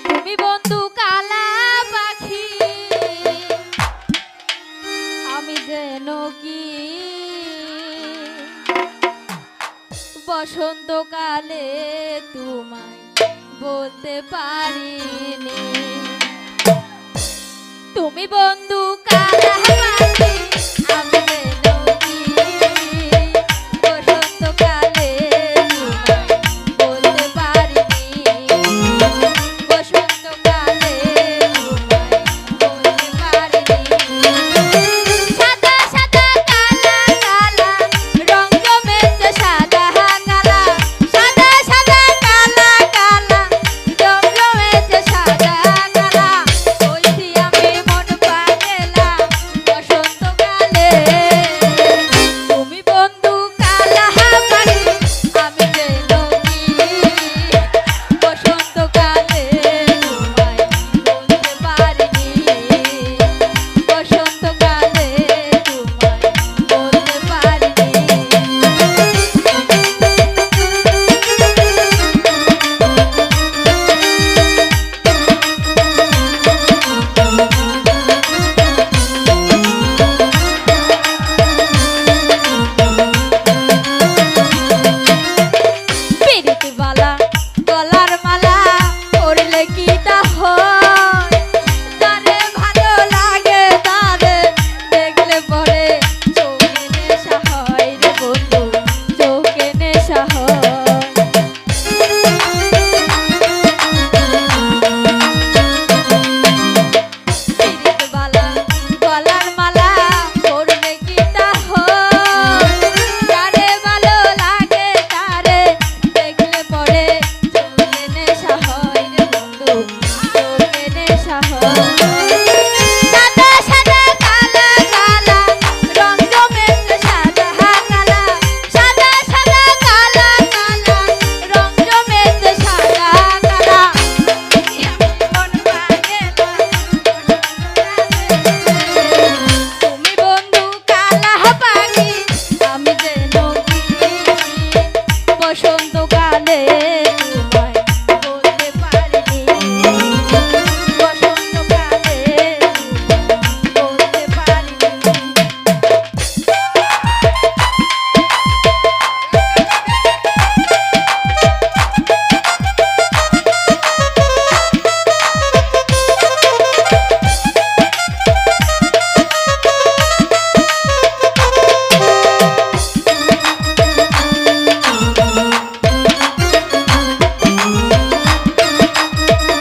তুমি বন্ধু কালা পাখি, আমি যেন কি বসন্তকালে তোমায় বলতে পারিনি। তুমি বন্ধু কালা পাখি, আমি যেন কি বসন্তকালে তোমায় বলতে পারিনি। বসন্তকালে তোমায় বলতে পারিনি। সাদা সাদা কালা কালা রং জমেছে সাদা কালা, সাদা সাদা কালা কালা রং জমেছে সাদা কালা। ওইটি আমি মন পাগলা বসন্তকালে। তুমি বন্ধু কালা পাখি, আমি যেন কি বসন্তকালে তোমায় বলতে পারিনি। বসন্তকালে তোমায় বলতে পারিনি। পিরিতি বালা গলার মালা পরলে কি তা হয়? তারে ভালো লাগে তারে দেখলে পরে চোখে নেশা হয় রে বন্ধু, চোখে নেশা হয়। পিরিতি বালা গলার মালা পরলে কি তা হয়? তারে ভালো লাগে তারে দেখলে পরে চোখে নেশা হয় রে বন্ধু, চোখে নেশা হয়।